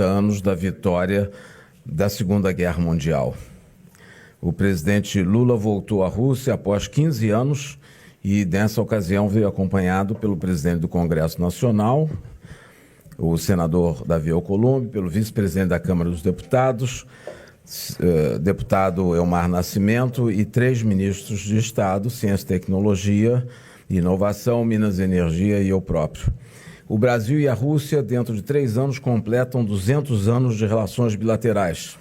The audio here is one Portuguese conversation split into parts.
anos da vitória da Segunda Guerra Mundial. O presidente Lula voltou à Rússia após 15 anos e, nessa ocasião, veio acompanhado pelo presidente do Congresso Nacional, o senador Davi Alcolumbre, pelo vice-presidente da Câmara dos Deputados, deputado Elmar Nascimento, e 3 ministros de Estado, Ciência e Tecnologia, Inovação, Minas e Energia e eu próprio. O Brasil e a Rússia, dentro de 3 anos, completam 200 anos de relações bilaterais.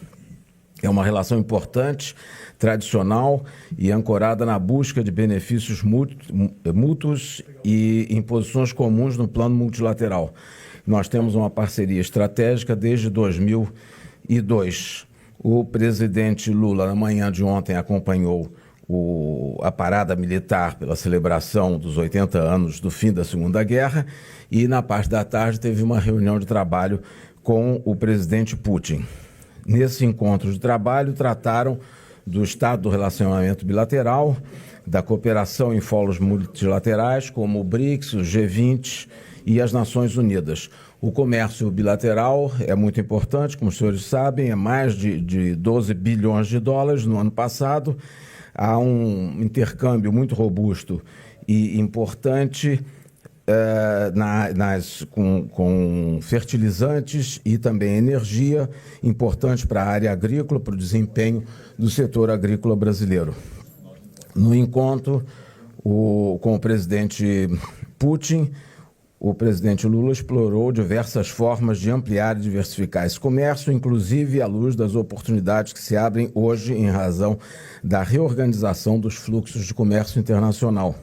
É uma relação importante, tradicional e ancorada na busca de benefícios mútuos e em posições comuns no plano multilateral. Nós temos uma parceria estratégica desde 2002. O presidente Lula, na manhã de ontem, acompanhou a parada militar pela celebração dos 80 anos do fim da Segunda Guerra e, na parte da tarde, teve uma reunião de trabalho com o presidente Putin. Nesse encontro de trabalho, trataram do estado do relacionamento bilateral, da cooperação em fóruns multilaterais, como o BRICS, o G20 e as Nações Unidas. O comércio bilateral é muito importante, como os senhores sabem, é mais de 12 bilhões de dólares no ano passado. Há um intercâmbio muito robusto e importante com fertilizantes e também energia, importante para a área agrícola, para o desempenho do setor agrícola brasileiro. No encontro com o presidente Putin, o presidente Lula explorou diversas formas de ampliar e diversificar esse comércio, inclusive à luz das oportunidades que se abrem hoje em razão da reorganização dos fluxos de comércio internacional.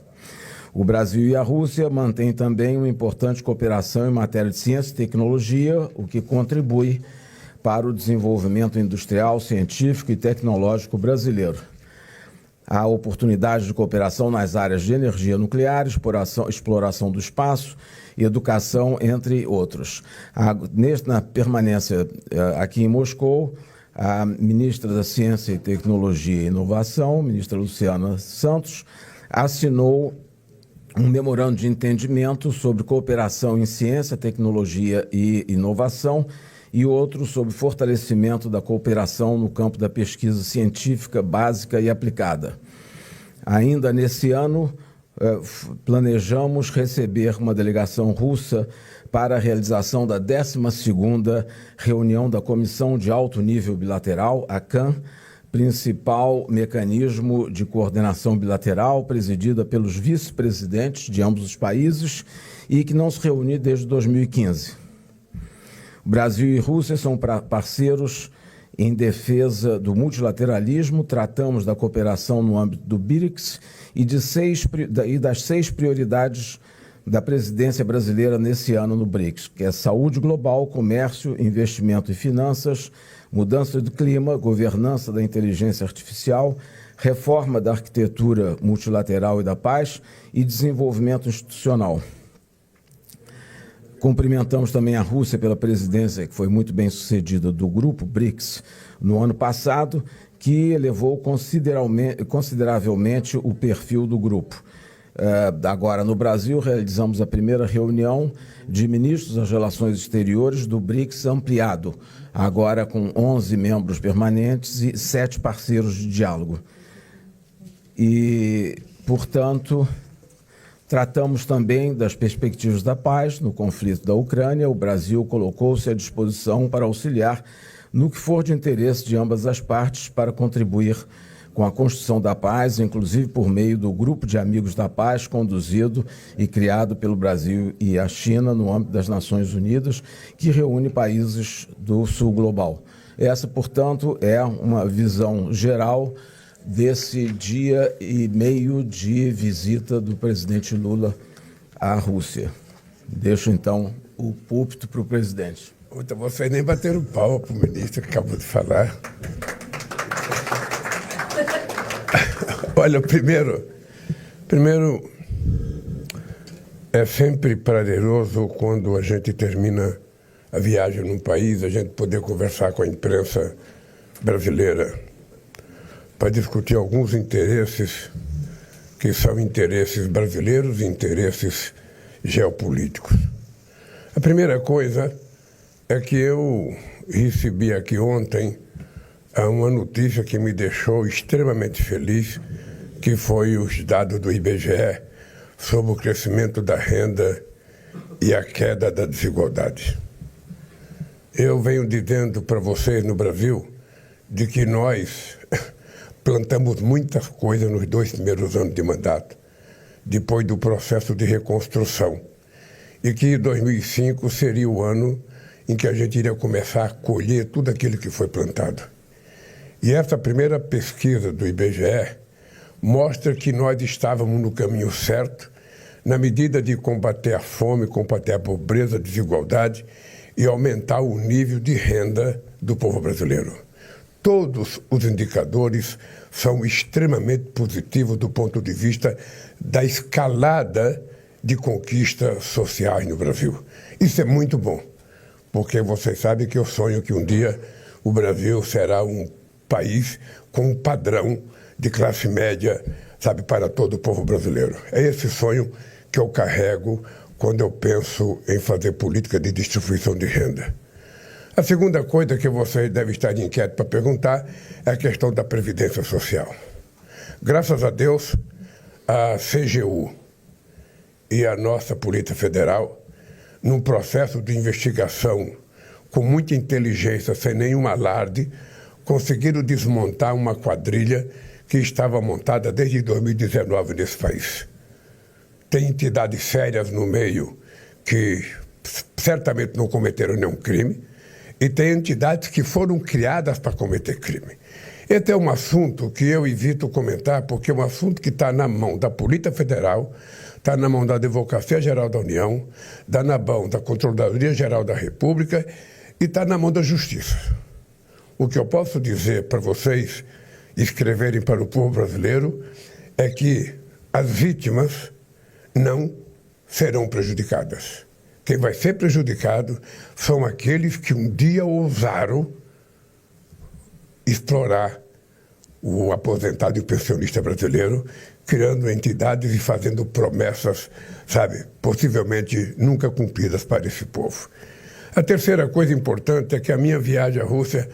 O Brasil e a Rússia mantêm também uma importante cooperação em matéria de ciência e tecnologia, o que contribui para o desenvolvimento industrial, científico e tecnológico brasileiro. Há oportunidades de cooperação nas áreas de energia nuclear, exploração do espaço, educação, entre outros. Na permanência aqui em Moscou, a ministra da Ciência e Tecnologia e Inovação, ministra Luciana Santos, assinou um memorando de entendimento sobre cooperação em ciência, tecnologia e inovação e outro sobre fortalecimento da cooperação no campo da pesquisa científica básica e aplicada. Ainda nesse ano, planejamos receber uma delegação russa para a realização da 12ª reunião da Comissão de Alto Nível Bilateral, a CAN, principal mecanismo de coordenação bilateral presidida pelos vice-presidentes de ambos os países e que não se reúne desde 2015. O Brasil e Rússia são parceiros em defesa do multilateralismo, tratamos da cooperação no âmbito do BRICS e das 6 prioridades da presidência brasileira nesse ano no BRICS, que é saúde global, comércio, investimento e finanças, mudança do clima, governança da inteligência artificial, reforma da arquitetura multilateral e da paz e desenvolvimento institucional. Cumprimentamos também a Rússia pela presidência, que foi muito bem sucedida, do grupo BRICS no ano passado, que elevou consideravelmente o perfil do grupo. Agora, no Brasil, realizamos a primeira reunião de ministros das relações exteriores do BRICS ampliado, agora com 11 membros permanentes e 7 parceiros de diálogo. E, portanto, tratamos também das perspectivas da paz no conflito da Ucrânia. O Brasil colocou-se à disposição para auxiliar no que for de interesse de ambas as partes para contribuir com a construção da paz, inclusive por meio do Grupo de Amigos da Paz, conduzido e criado pelo Brasil e a China no âmbito das Nações Unidas, que reúne países do Sul Global. Essa, portanto, é uma visão geral desse dia e meio de visita do presidente Lula à Rússia. Deixo, então, o púlpito para o presidente. Então, vocês nem bateram palma para o ministro que acabou de falar. Olha, primeiro, é sempre prazeroso quando a gente termina a viagem num país, a gente poder conversar com a imprensa brasileira para discutir alguns interesses que são interesses brasileiros e interesses geopolíticos. A primeira coisa é que eu recebi aqui ontem uma notícia que me deixou extremamente feliz, que foi os dados do IBGE sobre o crescimento da renda e a queda da desigualdade. Eu venho dizendo para vocês no Brasil de que nós plantamos muitas coisas nos 2 primeiros anos de mandato, depois do processo de reconstrução, e que 2005 seria o ano em que a gente iria começar a colher tudo aquilo que foi plantado. E essa primeira pesquisa do IBGE mostra que nós estávamos no caminho certo, na medida de combater a fome, combater a pobreza, a desigualdade e aumentar o nível de renda do povo brasileiro. Todos os indicadores são extremamente positivos do ponto de vista da escalada de conquistas sociais no Brasil. Isso é muito bom, porque vocês sabem que eu sonho que um dia o Brasil será um país com um padrão de classe média, sabe, para todo o povo brasileiro. É esse sonho que eu carrego quando eu penso em fazer política de distribuição de renda. A segunda coisa que vocês devem estar inquietos para perguntar é a questão da Previdência Social. Graças a Deus, a CGU e a nossa Polícia Federal, num processo de investigação com muita inteligência, sem nenhum alarde, conseguiram desmontar uma quadrilha que estava montada desde 2019 nesse país. Tem entidades sérias no meio que certamente não cometeram nenhum crime, e tem entidades que foram criadas para cometer crime. Esse é um assunto que eu evito comentar, porque é um assunto que está na mão da Polícia Federal, está na mão da Advocacia Geral da União, está na mão da Controladoria Geral da República e está na mão da Justiça. O que eu posso dizer para vocês escreverem para o povo brasileiro é que as vítimas não serão prejudicadas. Quem vai ser prejudicado são aqueles que um dia ousaram explorar o aposentado e o pensionista brasileiro, criando entidades e fazendo promessas, sabe, possivelmente nunca cumpridas para esse povo. A terceira coisa importante é que a minha viagem à Rússia,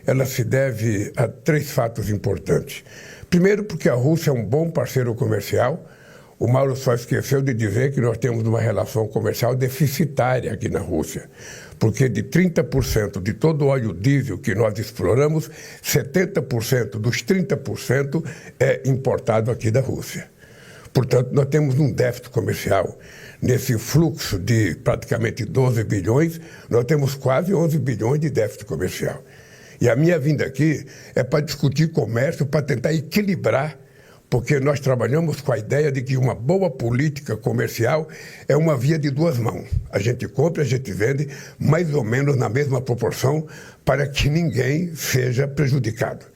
ela se deve a 3 fatos importantes. Primeiro, porque a Rússia é um bom parceiro comercial. O Mauro só esqueceu de dizer que nós temos uma relação comercial deficitária aqui na Rússia, porque de 30% de todo o óleo diesel que nós exploramos, 70% dos 30% é importado aqui da Rússia. Portanto, nós temos um déficit comercial. Nesse fluxo de praticamente 12 bilhões, nós temos quase 11 bilhões de déficit comercial. E a minha vinda aqui é para discutir comércio, para tentar equilibrar, porque nós trabalhamos com a ideia de que uma boa política comercial é uma via de 2 mãos. A gente compra, a gente vende, mais ou menos na mesma proporção, para que ninguém seja prejudicado.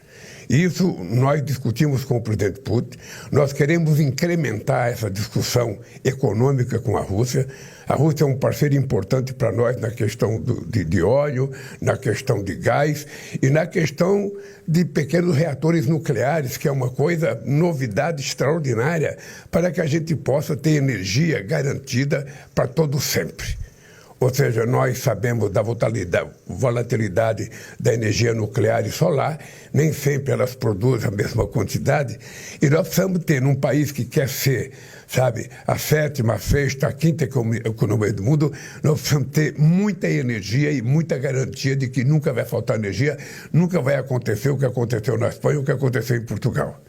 Isso nós discutimos com o presidente Putin. Nós queremos incrementar essa discussão econômica com a Rússia. A Rússia é um parceiro importante para nós na questão de óleo, na questão de gás e na questão de pequenos reatores nucleares, que é uma coisa, novidade extraordinária, para que a gente possa ter energia garantida para todo sempre. Ou seja, nós sabemos da volatilidade da energia nuclear e solar, nem sempre elas produzem a mesma quantidade, e nós precisamos ter, num país que quer ser, sabe, a 7ª, a 6ª, a 5ª economia do mundo, nós precisamos ter muita energia e muita garantia de que nunca vai faltar energia, nunca vai acontecer o que aconteceu na Espanha, o que aconteceu em Portugal,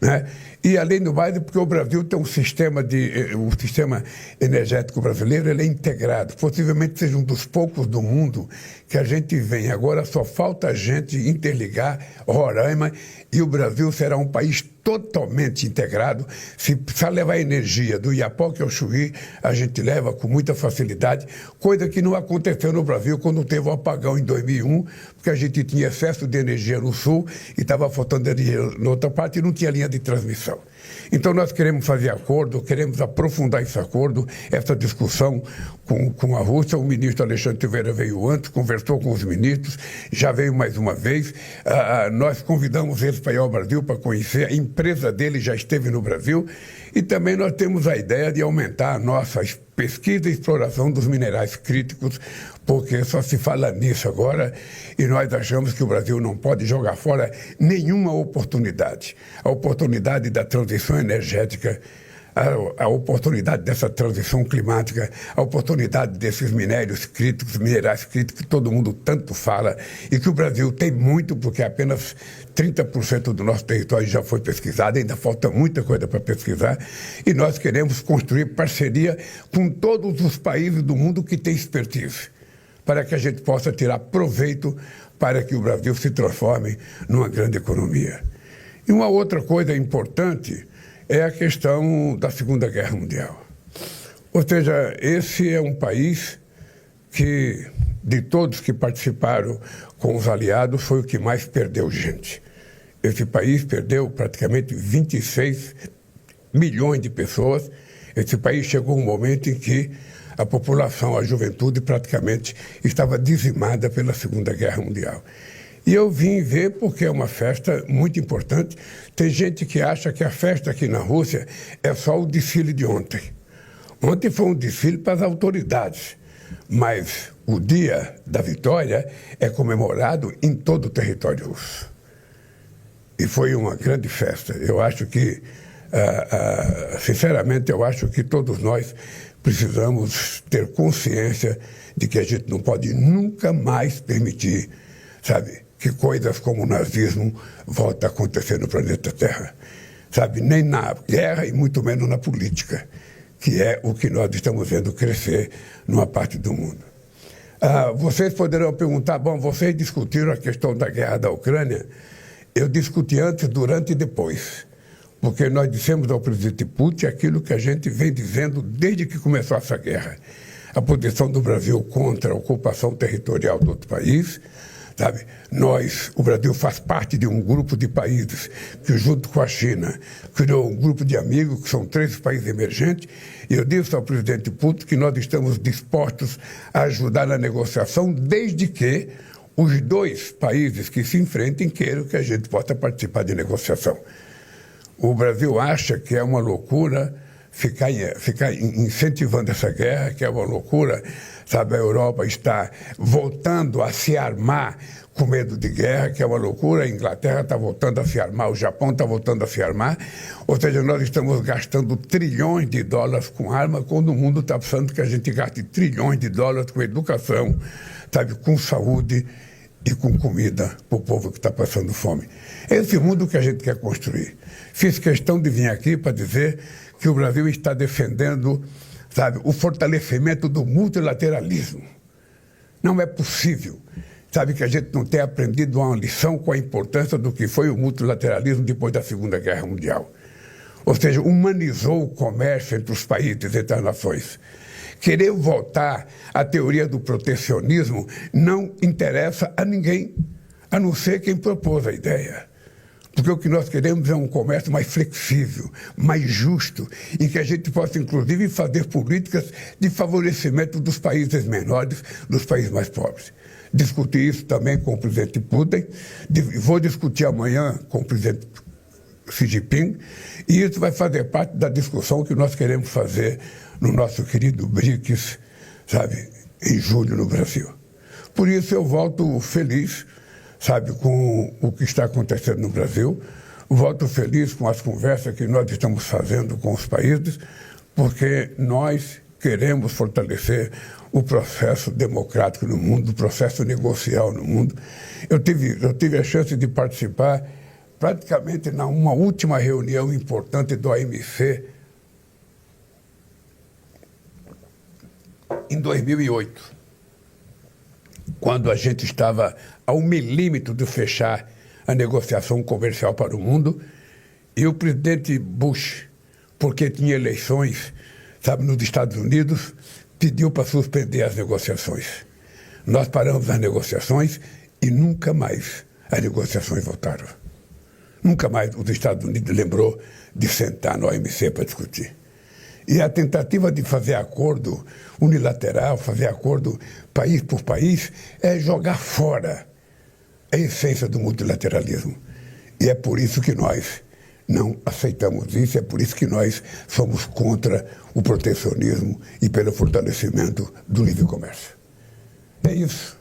né? E, além do mais, porque o Brasil tem o sistema energético brasileiro, ele é integrado. Possivelmente seja um dos poucos do mundo que a gente vem. Agora só falta a gente interligar Roraima e o Brasil será um país totalmente integrado. Se precisar levar energia do Iapoque ao Chuí, a gente leva com muita facilidade, coisa que não aconteceu no Brasil quando teve o apagão em 2001, porque a gente tinha excesso de energia no sul e estava faltando energia na outra parte e não tinha linha de transmissão. Então nós queremos fazer acordo, queremos aprofundar esse acordo, essa discussão com a Rússia. O ministro Alexandre Silveira veio antes, conversou com os ministros, já veio mais uma vez. Nós convidamos eles para ir ao Brasil para conhecer, a empresa dele já esteve no Brasil, e também nós temos a ideia de aumentar a nossa pesquisa e exploração dos minerais críticos, porque só se fala nisso agora e nós achamos que o Brasil não pode jogar fora nenhuma oportunidade. A oportunidade da transição energética, a oportunidade dessa transição climática, a oportunidade desses minérios críticos, minerais críticos que todo mundo tanto fala e que o Brasil tem muito, porque apenas 30% do nosso território já foi pesquisado, ainda falta muita coisa para pesquisar, e nós queremos construir parceria com todos os países do mundo que têm expertise, para que a gente possa tirar proveito para que o Brasil se transforme numa grande economia. E uma outra coisa importante é a questão da Segunda Guerra Mundial. Ou seja, esse é um país que, de todos que participaram com os aliados, foi o que mais perdeu gente. Esse país perdeu praticamente 26 milhões de pessoas. Esse país chegou um momento em que a população, a juventude, praticamente estava dizimada pela Segunda Guerra Mundial. E eu vim ver porque é uma festa muito importante. Tem gente que acha que a festa aqui na Rússia é só o desfile de ontem. Ontem foi um desfile para as autoridades, mas o dia da vitória é comemorado em todo o território russo. E foi uma grande festa. Eu acho que, sinceramente, eu acho que todos nós precisamos ter consciência de que a gente não pode nunca mais permitir, sabe, que coisas como o nazismo voltem a acontecer no planeta Terra. Sabe, nem na guerra e muito menos na política, que é o que nós estamos vendo crescer numa parte do mundo. Vocês poderão perguntar, bom, vocês discutiram a questão da guerra da Ucrânia? Eu discuti antes, durante e depois, porque nós dissemos ao presidente Putin aquilo que a gente vem dizendo desde que começou essa guerra. A posição do Brasil contra a ocupação territorial do outro país. Sabe, o Brasil faz parte de um grupo de países que, junto com a China, criou um grupo de amigos, que são 3 países emergentes, e eu disse ao presidente Putin que nós estamos dispostos a ajudar na negociação, desde que os 2 países que se enfrentem queiram que a gente possa participar de negociação. O Brasil acha que é uma loucura ficar incentivando essa guerra, que é uma loucura, sabe, a Europa está voltando a se armar com medo de guerra, que é uma loucura, a Inglaterra está voltando a se armar, o Japão está voltando a se armar, ou seja, nós estamos gastando trilhões de dólares com arma, quando o mundo está precisando que a gente gaste trilhões de dólares com educação, sabe, com saúde e com comida para o povo que está passando fome. É esse mundo que a gente quer construir. Fiz questão de vir aqui para dizer que o Brasil está defendendo, sabe, o fortalecimento do multilateralismo. Não é possível, sabe, que a gente não tenha aprendido uma lição com a importância do que foi o multilateralismo depois da Segunda Guerra Mundial. Ou seja, humanizou o comércio entre os países, entre as nações. Querer voltar à teoria do protecionismo não interessa a ninguém, a não ser quem propôs a ideia. Porque o que nós queremos é um comércio mais flexível, mais justo, em que a gente possa, inclusive, fazer políticas de favorecimento dos países menores, dos países mais pobres. Discutir isso também com o presidente Putin, vou discutir amanhã com o presidente Xi Jinping, e isso vai fazer parte da discussão que nós queremos fazer no nosso querido BRICS, sabe, em julho no Brasil. Por isso eu volto feliz, sabe, com o que está acontecendo no Brasil, volto feliz com as conversas que nós estamos fazendo com os países, porque nós queremos fortalecer o processo democrático no mundo, o processo negocial no mundo. Eu tive a chance de participar praticamente numa última reunião importante do OMC em 2008, quando a gente estava a 1 milímetro de fechar a negociação comercial para o mundo, e o presidente Bush, porque tinha eleições, sabe, nos Estados Unidos, pediu para suspender as negociações. Nós paramos as negociações e nunca mais as negociações voltaram. Nunca mais os Estados Unidos lembrou de sentar no OMC para discutir. E a tentativa de fazer acordo unilateral, fazer acordo país por país, é jogar fora a essência do multilateralismo. E é por isso que nós não aceitamos isso, é por isso que nós somos contra o protecionismo e pelo fortalecimento do livre comércio. É isso.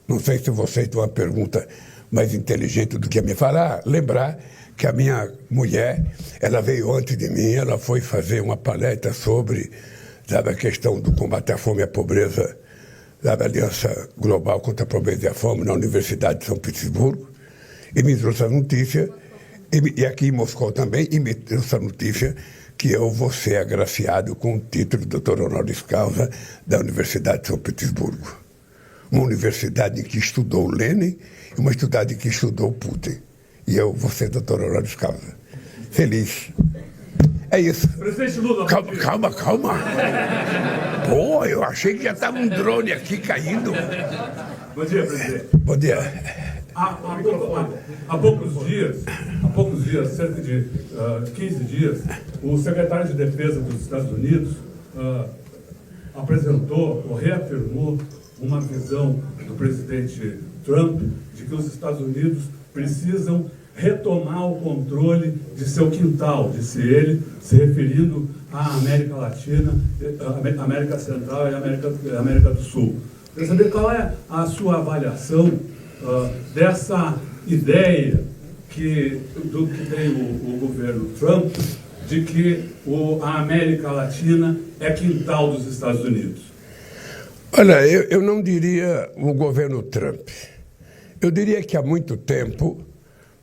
Não sei se vocês têm uma pergunta mais inteligente do que a minha. Lembrar que a minha mulher, ela veio antes de mim, ela foi fazer uma palestra sobre, sabe, a questão do combate à fome e à pobreza, da Aliança Global contra a Pobreza e a Fome, na Universidade de São Petersburgo, e me trouxe a notícia, e aqui em Moscou também, e me trouxe a notícia que eu vou ser agraciado com o título de doutor honoris causa da Universidade de São Petersburgo. Uma universidade em que estudou Lenin e uma universidade em que estudou Putin. E eu vou ser doutor honoris causa. Feliz. É isso. Presidente Lula... Calma. Pô, eu achei que já estava um drone aqui caindo. Bom dia, presidente. Bom dia. Há poucos dias, cerca de 15 dias, o secretário de Defesa dos Estados Unidos apresentou ou reafirmou uma visão do presidente Trump de que os Estados Unidos precisam retomar o controle de seu quintal, disse ele, se referindo à América Latina, à América Central e à América do Sul. Quero saber qual é a sua avaliação dessa ideia que tem o governo Trump de que a América Latina é quintal dos Estados Unidos. Olha, eu não diria o governo Trump. Eu diria que há muito tempo,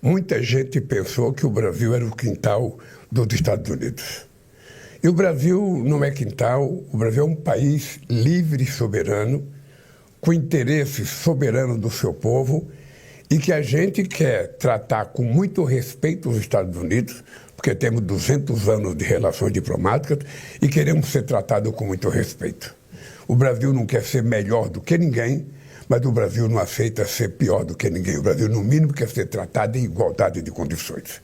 muita gente pensou que o Brasil era o quintal dos Estados Unidos. E o Brasil não é quintal, o Brasil é um país livre e soberano, com interesse soberano do seu povo, e que a gente quer tratar com muito respeito os Estados Unidos, porque temos 200 anos de relações diplomáticas e queremos ser tratados com muito respeito. O Brasil não quer ser melhor do que ninguém, mas o Brasil não aceita ser pior do que ninguém. O Brasil, no mínimo, quer ser tratado em igualdade de condições.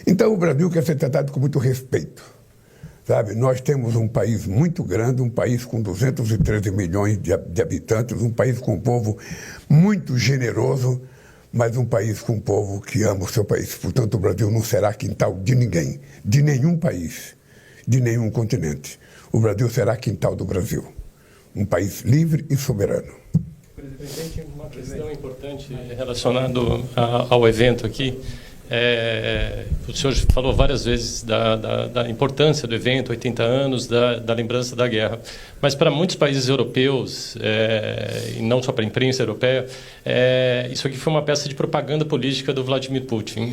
Então, o Brasil quer ser tratado com muito respeito. Sabe? Nós temos um país muito grande, um país com 213 milhões de habitantes, um país com um povo muito generoso, mas um país com um povo que ama o seu país. Portanto, o Brasil não será quintal de ninguém, de nenhum país, de nenhum continente. O Brasil será quintal do Brasil. Um país livre e soberano. Presidente, uma questão importante relacionada ao evento aqui. O senhor falou várias vezes da importância do evento, 80 anos, da lembrança da guerra. Mas para muitos países europeus, e não só para a imprensa europeia, isso aqui foi uma peça de propaganda política do Vladimir Putin.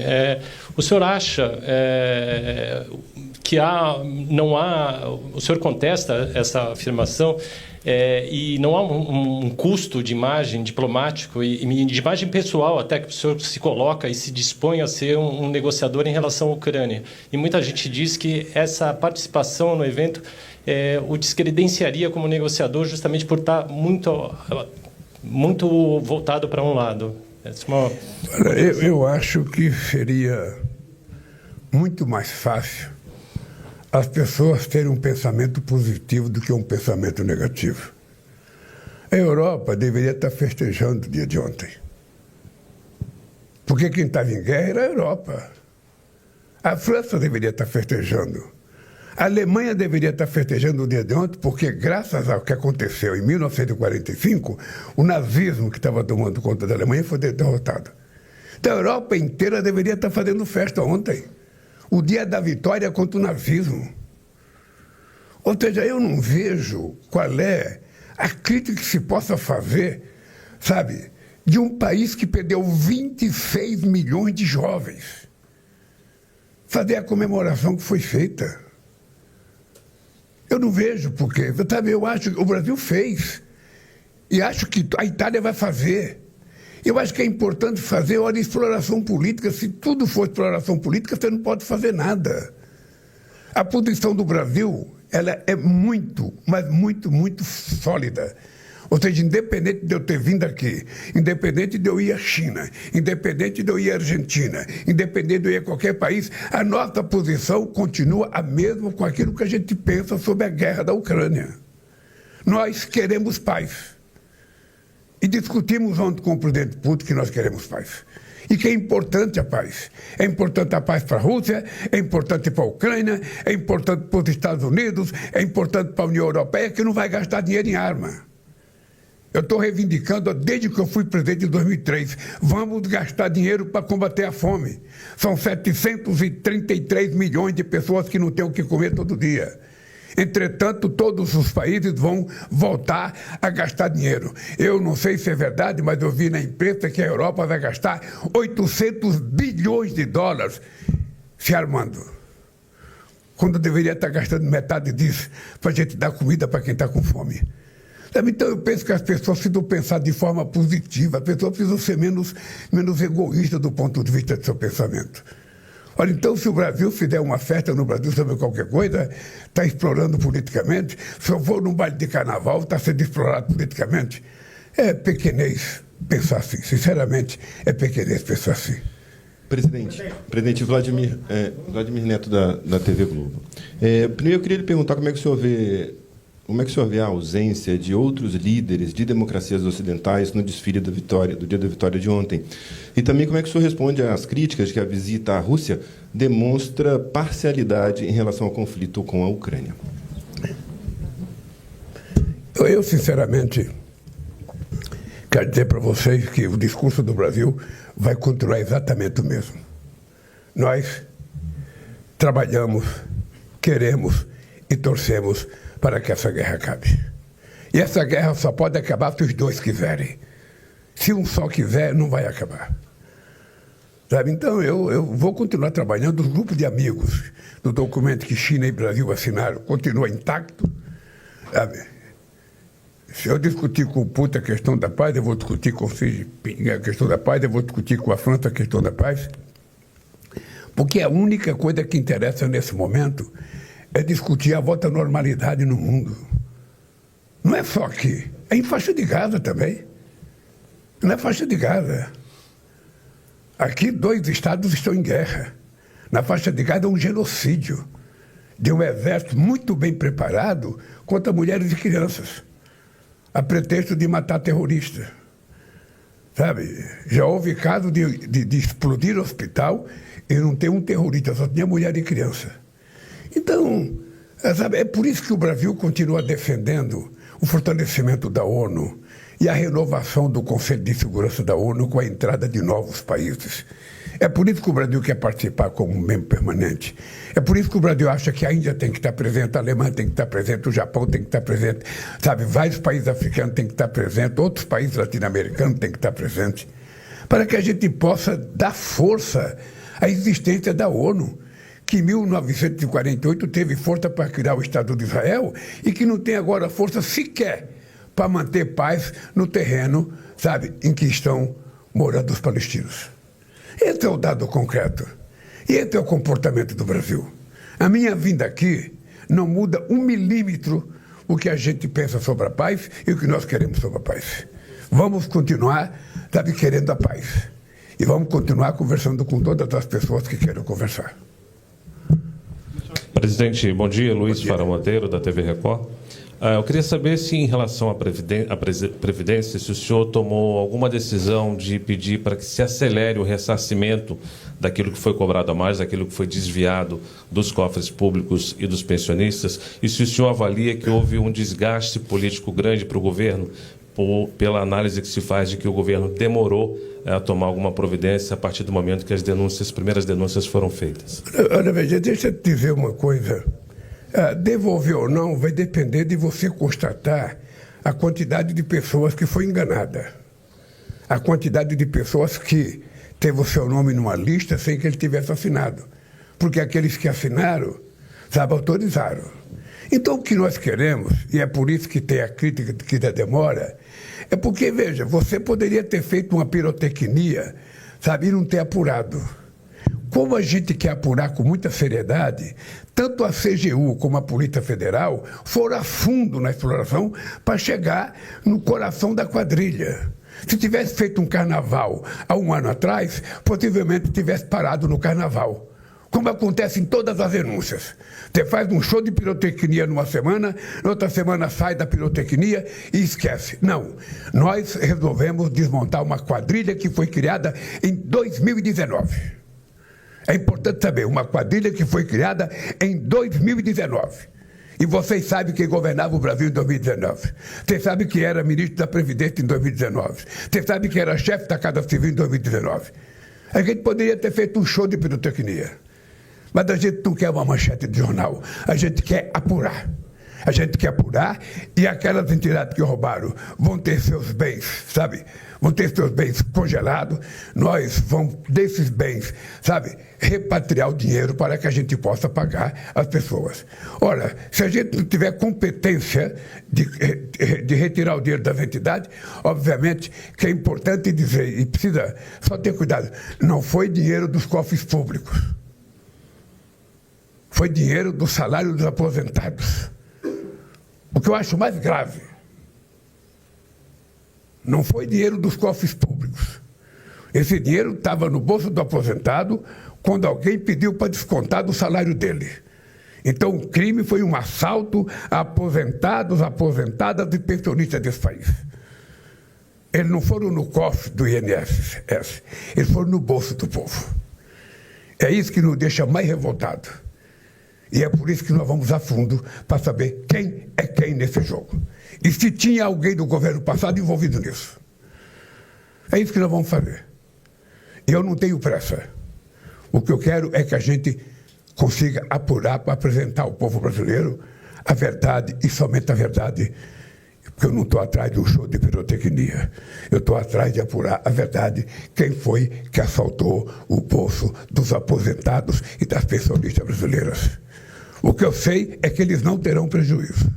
O senhor acha que o senhor contesta essa afirmação? E não há um custo de imagem diplomático e de imagem pessoal até que o senhor se coloca e se dispõe a ser um negociador em relação à Ucrânia. E muita gente diz que essa participação no evento o descredenciaria como negociador justamente por estar muito voltado para um lado. Eu acho que seria muito mais fácil as pessoas terem um pensamento positivo do que um pensamento negativo. A Europa deveria estar festejando o dia de ontem. Porque quem estava em guerra era a Europa. A França deveria estar festejando. A Alemanha deveria estar festejando o dia de ontem, porque graças ao que aconteceu em 1945, o nazismo que estava tomando conta da Alemanha foi derrotado. Então a Europa inteira deveria estar fazendo festa ontem. O dia da vitória contra o nazismo. Ou seja, eu não vejo qual é a crítica que se possa fazer, sabe, de um país que perdeu 26 milhões de jovens. Fazer a comemoração que foi feita. Eu não vejo porque, sabe, eu acho que o Brasil fez. E acho que a Itália vai fazer. Eu acho que é importante fazer, olha, exploração política. Se tudo for exploração política, você não pode fazer nada. A posição do Brasil, ela é muito, mas muito, muito sólida. Ou seja, independente de eu ter vindo aqui, independente de eu ir à China, independente de eu ir à Argentina, independente de eu ir a qualquer país, a nossa posição continua a mesma com aquilo que a gente pensa sobre a guerra da Ucrânia. Nós queremos paz. E discutimos ontem com o presidente Putin que nós queremos paz. E que é importante a paz. É importante a paz para a Rússia, é importante para a Ucrânia, é importante para os Estados Unidos, é importante para a União Europeia, que não vai gastar dinheiro em arma. Eu estou reivindicando, desde que eu fui presidente em 2003, vamos gastar dinheiro para combater a fome. São 733 milhões de pessoas que não têm o que comer todo dia. Entretanto, todos os países vão voltar a gastar dinheiro. Eu não sei se é verdade, mas eu vi na imprensa que a Europa vai gastar 800 bilhões de dólares se armando, quando deveria estar gastando metade disso para a gente dar comida para quem está com fome. Então, eu penso que as pessoas precisam pensar de forma positiva, as pessoas precisam ser menos egoístas do ponto de vista do seu pensamento. Olha, então, se o Brasil fizer uma festa no Brasil sobre qualquer coisa, está explorando politicamente. Se eu for num baile de carnaval, está sendo explorado politicamente. É pequenez pensar assim, sinceramente, é pequenez pensar assim. Presidente Vladimir Neto, da TV Globo. Primeiro, eu queria lhe perguntar como é que o senhor vê a ausência de outros líderes de democracias ocidentais no desfile do dia da vitória de ontem. E também como é que o senhor responde às críticas de que a visita à Rússia demonstra parcialidade em relação ao conflito com a Ucrânia. Eu sinceramente, quero dizer para vocês que o discurso do Brasil vai continuar exatamente o mesmo. Nós trabalhamos, queremos e torcemos para que essa guerra acabe. E essa guerra só pode acabar se os dois quiserem. Se um só quiser, não vai acabar. Sabe? Então, eu vou continuar trabalhando. Os grupos de amigos do documento que China e Brasil assinaram continua intacto. Sabe? Se eu discutir com o Putin a questão da paz, eu vou discutir com o Xi Jinping a questão da paz, eu vou discutir com a França a questão da paz. Porque a única coisa que interessa nesse momento é discutir a volta à normalidade no mundo. Não é só aqui, é em faixa de Gaza também. Não é faixa de Gaza. Aqui 2 estados estão em guerra. Na faixa de Gaza é um genocídio de um exército muito bem preparado contra mulheres e crianças, a pretexto de matar terroristas. Sabe? Já houve caso de explodir o hospital e não ter um terrorista, só tinha mulher e criança. Então, sabe, é por isso que o Brasil continua defendendo o fortalecimento da ONU e a renovação do Conselho de Segurança da ONU com a entrada de novos países. É por isso que o Brasil quer participar como membro permanente. É por isso que o Brasil acha que a Índia tem que estar presente, a Alemanha tem que estar presente, o Japão tem que estar presente, sabe, vários países africanos têm que estar presentes, outros países latino-americanos têm que estar presentes, para que a gente possa dar força à existência da ONU, que em 1948 teve força para criar o Estado de Israel e que não tem agora força sequer para manter paz no terreno, sabe, em que estão morando os palestinos. Esse é o dado concreto. E esse é o comportamento do Brasil. A minha vinda aqui não muda 1 milímetro o que a gente pensa sobre a paz e o que nós queremos sobre a paz. Vamos continuar, sabe, querendo a paz. E vamos continuar conversando com todas as pessoas que queiram conversar. Presidente, bom dia. Luiz Fara Monteiro, da TV Record. Eu queria saber se, em relação à Previdência, se o senhor tomou alguma decisão de pedir para que se acelere o ressarcimento daquilo que foi cobrado a mais, daquilo que foi desviado dos cofres públicos e dos pensionistas, e se o senhor avalia que houve um desgaste político grande para o governo, pela análise que se faz de que o governo demorou a tomar alguma providência a partir do momento que as primeiras denúncias foram feitas. Olha, veja, deixa eu te dizer uma coisa. Devolver ou não vai depender de você constatar a quantidade de pessoas que foi enganada. A quantidade de pessoas que teve o seu nome numa lista sem que ele tivesse assinado. Porque aqueles que assinaram, sabe, autorizaram. Então, o que nós queremos, e é por isso que tem a crítica que da demora, é porque, veja, você poderia ter feito uma pirotecnia, sabe, e não ter apurado. Como a gente quer apurar com muita seriedade, tanto a CGU como a Polícia Federal foram a fundo na exploração para chegar no coração da quadrilha. Se tivesse feito um carnaval há 1 ano atrás, possivelmente tivesse parado no carnaval. como acontece em todas as denúncias. Você faz um show de pirotecnia numa semana, na outra semana sai da pirotecnia e esquece. Não, nós resolvemos desmontar uma quadrilha que foi criada em 2019. É importante saber, uma quadrilha que foi criada em 2019. E vocês sabem quem governava o Brasil em 2019. Vocês sabem que era ministro da Previdência em 2019. Vocês sabem que era chefe da Casa Civil em 2019. A gente poderia ter feito um show de pirotecnia. Mas a gente não quer uma manchete de jornal. A gente quer apurar. A gente quer apurar e aquelas entidades que roubaram vão ter seus bens, sabe? Vão ter seus bens congelados. Nós vamos, desses bens, sabe, repatriar o dinheiro para que a gente possa pagar as pessoas. Ora, se a gente não tiver competência de retirar o dinheiro das entidades, obviamente que é importante dizer, e precisa só ter cuidado, não foi dinheiro dos cofres públicos. Foi dinheiro do salário dos aposentados. O que eu acho mais grave, não foi dinheiro dos cofres públicos. Esse dinheiro estava no bolso do aposentado quando alguém pediu para descontar do salário dele. Então o crime foi um assalto a aposentados, aposentadas e pensionistas desse país. Eles não foram no cofre do INSS, eles foram no bolso do povo. É isso que nos deixa mais revoltados. E é por isso que nós vamos a fundo para saber quem é quem nesse jogo. E se tinha alguém do governo passado envolvido nisso. É isso que nós vamos fazer. E eu não tenho pressa. O que eu quero é que a gente consiga apurar para apresentar ao povo brasileiro a verdade e somente a verdade. Porque eu não estou atrás de um show de pirotecnia. Eu estou atrás de apurar a verdade. Quem foi que assaltou o bolso dos aposentados e das pensionistas brasileiras? O que eu sei é que eles não terão prejuízo.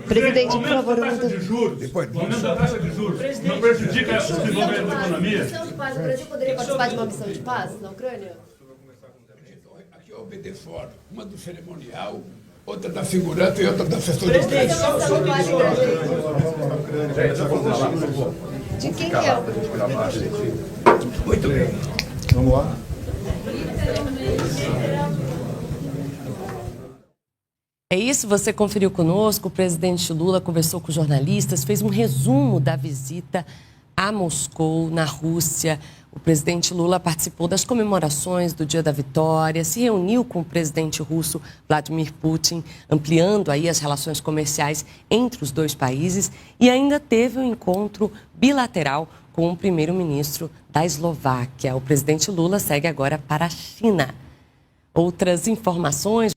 Presidente, por favor, o aumento da taxa de juros não prejudica essa desenvolvimento da economia? Missão de paz. O Brasil poderia participar de uma missão de paz na Ucrânia? Aqui eu obedeço ordem. Uma do cerimonial, outra da segurança e outra da assessoria. De quem que é? Muito bem. Vamos lá. É isso, você conferiu conosco, o presidente Lula conversou com jornalistas, fez um resumo da visita a Moscou, na Rússia. O presidente Lula participou das comemorações do Dia da Vitória, se reuniu com o presidente russo Vladimir Putin, ampliando aí as relações comerciais entre os dois países e ainda teve um encontro bilateral com o primeiro-ministro da Eslováquia. O presidente Lula segue agora para a China. Outras informações...